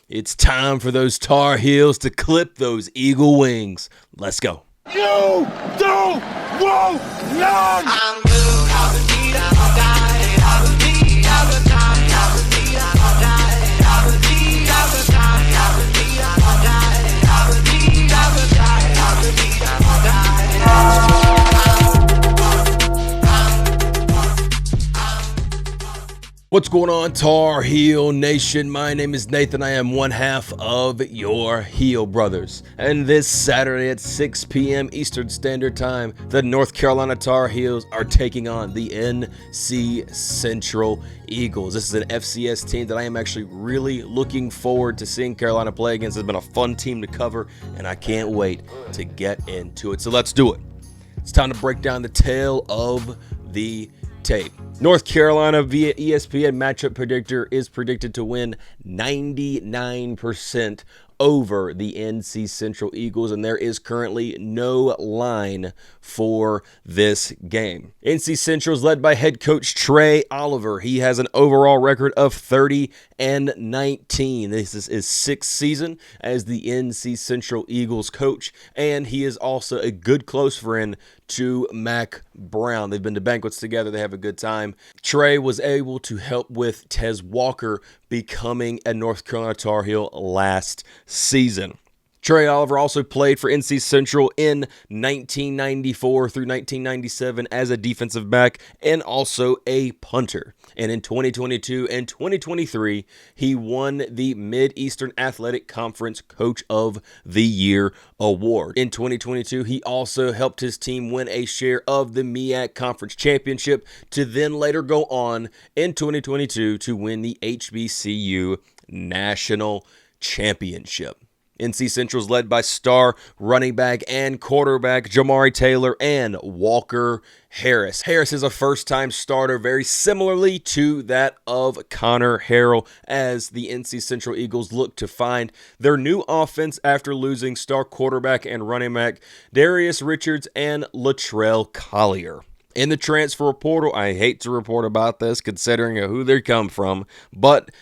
It's time for those Tar Heels to clip those eagle wings. Let's go. You don't want none! I'm good, I would need, I would die, I would need, I would die, I would need, I would die, I would need, I would die, I would need, I would die, I would need, I would die, I would need, I would die. What's going on, Tar Heel Nation? My name is Nathan. I am one half of your Heel Brothers. And this Saturday at 6 p.m. Eastern Standard Time, the North Carolina Tar Heels are taking on the NC Central Eagles. This is an FCS team that I am actually really looking forward to seeing Carolina play against. It's been a fun team to cover, and I can't wait to get into it. So let's do it. It's time to break down the tale of the tape. North Carolina via ESPN matchup predictor is predicted to win 99% over the NC Central Eagles, and there is currently no line for this game. NC Central is led by head coach Trey. He has an overall record of 30-19. This is his sixth season as the NC Central Eagles coach, and he is also a good close friend to Mac Brown. They've been to banquets together. They have a good time. Trey was able to help with Tez Walker becoming a North Carolina Tar Heel last season. Trey Oliver also played for NC Central in 1994 through 1997 as a defensive back and also a punter. And in 2022 and 2023, he won the Mid-Eastern Athletic Conference Coach of the Year award. In 2022, he also helped his team win a share of the MEAC Conference Championship to then later go on in 2022 to win the HBCU National Championship. NC Central is led by star running back and quarterback Jamari Taylor and Walker Harris. Harris is a first-time starter, very similarly to that of Connor Harrell, as the NC Central Eagles look to find their new offense after losing star quarterback and running back Darius Richards and Latrell Collier. In the transfer portal, I hate to report about this considering who they come from, but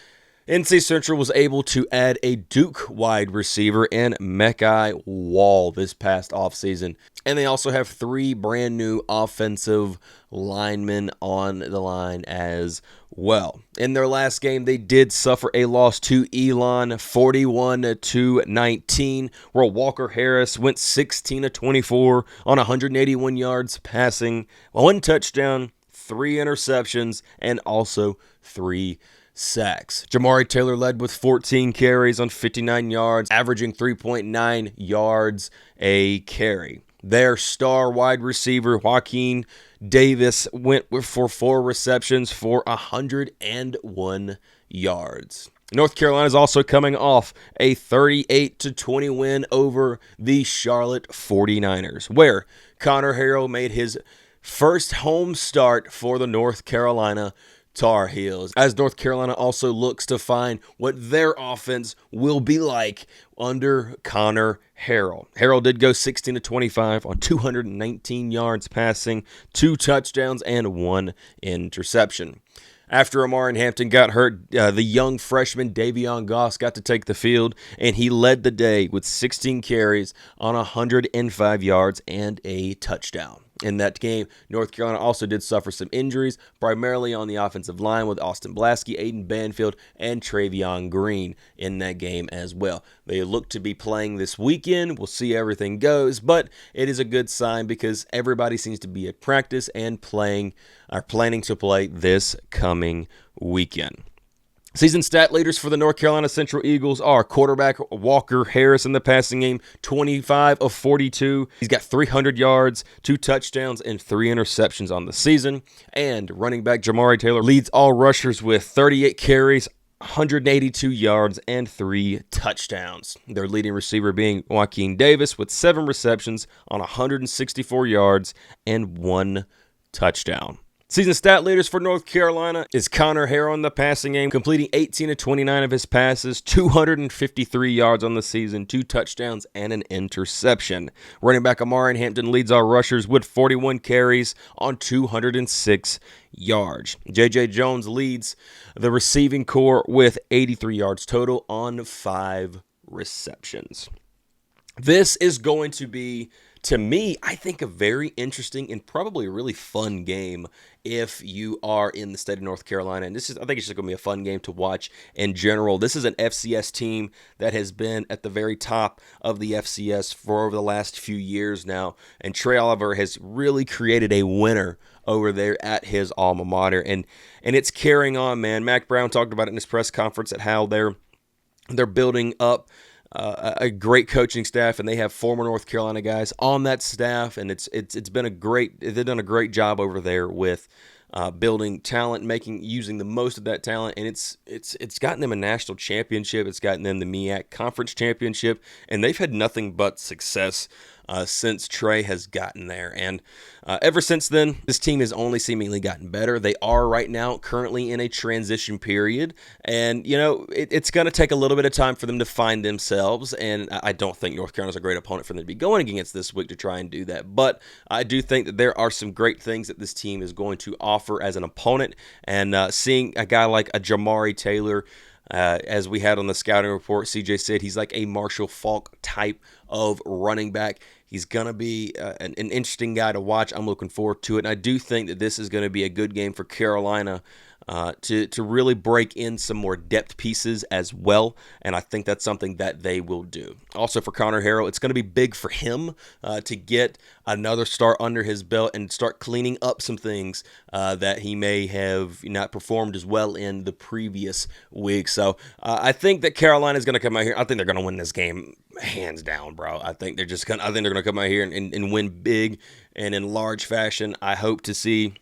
NC Central was able to add a Duke wide receiver in Mekhi Wall this past offseason. And they also have three brand new offensive linemen on the line as well. In their last game, they did suffer a loss to Elon 41-19, where Walker Harris went 16-24 on 181 yards passing, one touchdown, 3 interceptions, and also 3 sacks. Jamari Taylor led with 14 carries on 59 yards, averaging 3.9 yards a carry. Their star wide receiver, Joaquin Davis, went for 4 receptions for 101 yards. North Carolina is also coming off a 38-20 win over the Charlotte 49ers, where Connor Harrell made his first home start for the North Carolina Tar Heels, as North Carolina also looks to find what their offense will be like under Connor Harrell. Harrell did go 16-25 on 219 yards passing, 2 touchdowns, and 1 interception. After Amari Hampton got hurt, the young freshman Davion Goss got to take the field, and he led the day with 16 carries on 105 yards and a touchdown. In that game, North Carolina also did suffer some injuries, primarily on the offensive line with Austin Blaskey, Aiden Banfield, and Travion Green in that game as well. They look to be playing this weekend. We'll see how everything goes, but it is a good sign because everybody seems to be at practice and planning to play this coming weekend. Season stat leaders for the North Carolina Central Eagles are quarterback Walker Harris in the passing game, 25 of 42. He's got 300 yards, 2 touchdowns, and 3 interceptions on the season. And running back Jamari Taylor leads all rushers with 38 carries, 182 yards, and 3 touchdowns. Their leading receiver being Joaquin Davis with 7 receptions on 164 yards and 1 touchdown. Season stat leaders for North Carolina is Connor Harrell in the passing game, completing 18 of 29 of his passes, 253 yards on the season, 2 touchdowns, and an interception. Running back Amari Hampton leads our rushers with 41 carries on 206 yards. J.J. Jones leads the receiving corps with 83 yards total on 5 receptions. This is going to be, to me, I think a very interesting and probably a really fun game if you are in the state of North Carolina. And I think it's just going to be a fun game to watch in general. This is an FCS team that has been at the very top of the FCS for over the last few years now. And Trey Oliver has really created a winner over there at his alma mater. And it's carrying on, man. Mac Brown talked about it in his press conference at how they're building up a great coaching staff, and they have former North Carolina guys on that staff, and it's been they've done a great job over there with building talent, using the most of that talent, and it's gotten them a national championship, it's gotten them the MEAC conference championship, and they've had nothing but success since Trey has gotten there. And ever since then, this team has only seemingly gotten better. They are right now currently in a transition period. And, it's going to take a little bit of time for them to find themselves. And I don't think North Carolina's a great opponent for them to be going against this week to try and do that. But I do think that there are some great things that this team is going to offer as an opponent. And seeing a guy like a Jamari Taylor, as we had on the scouting report, CJ said he's like a Marshall Faulk type of running back. He's going to be an interesting guy to watch. I'm looking forward to it. And I do think that this is going to be a good game for Carolina to really break in some more depth pieces as well. And I think that's something that they will do. Also for Connor Harrell, it's going to be big for him to get another start under his belt and start cleaning up some things that he may have not performed as well in the previous week. So I think that Carolina is going to come out here. I think they're going to win this game hands down, bro. I think they're going to come out here and win big and in large fashion. I hope to see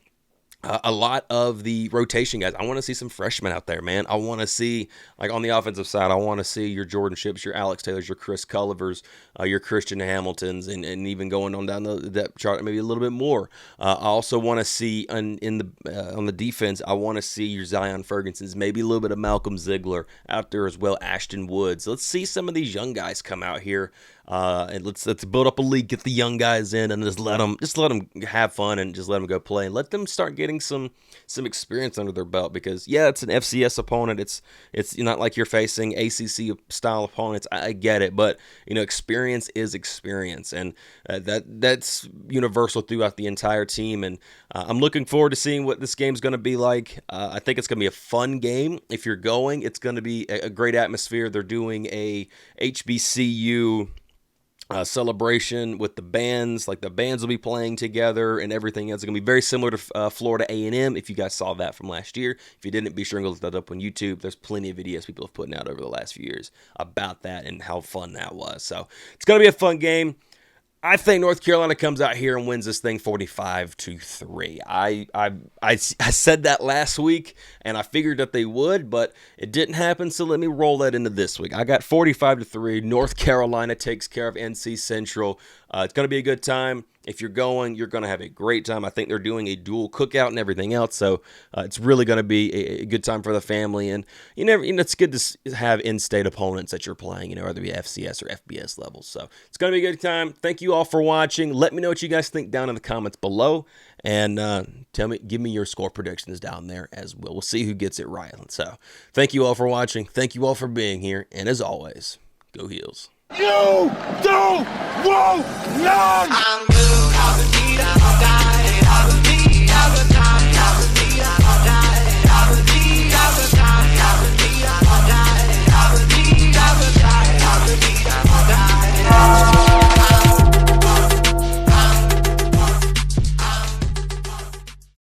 a lot of the rotation guys. I want to see some freshmen out there, man. I want to see, like on the offensive side, I want to see your Jordan Ships, your Alex Taylors, your Chris Cullivers, your Christian Hamiltons, and even going on down the depth chart maybe a little bit more. I also want to see on the defense, I want to see your Zion Fergusons, maybe a little bit of Malcolm Ziegler out there as well, Ashton Woods. Let's see some of these young guys come out here. And let's build up a league, get the young guys in, and just let them have fun and just let them go play and let them start getting some experience under their belt. Because it's an FCS opponent. It's not like you're facing ACC style opponents. I get it, but experience is experience, and that's universal throughout the entire team. And I'm looking forward to seeing what this game's going to be like. I think it's going to be a fun game. If you're going, it's going to be a great atmosphere. They're doing a HBCU celebration with the bands. Like the bands will be playing together and everything else. It's going to be very similar to Florida A&M. If you guys saw that from last year, if you didn't, be sure and go look that up on YouTube. There's plenty of videos people have put out over the last few years about that and how fun that was. So it's going to be a fun game. I think North Carolina comes out here and wins this thing 45-3. I said that last week, and I figured that they would, but it didn't happen, so let me roll that into this week. I got 45-3. North Carolina takes care of NC Central. It's going to be a good time. If you're going, you're going to have a great time. I think they're doing a dual cookout and everything else, so it's really going to be a good time for the family. And it's good to have in-state opponents that you're playing, whether it be FCS or FBS levels. So it's going to be a good time. Thank you all for watching. Let me know what you guys think down in the comments below, and give me your score predictions down there as well. We'll see who gets it right. So thank you all for watching. Thank you all for being here, and as always, go Heels. You don't want none! I'm moving.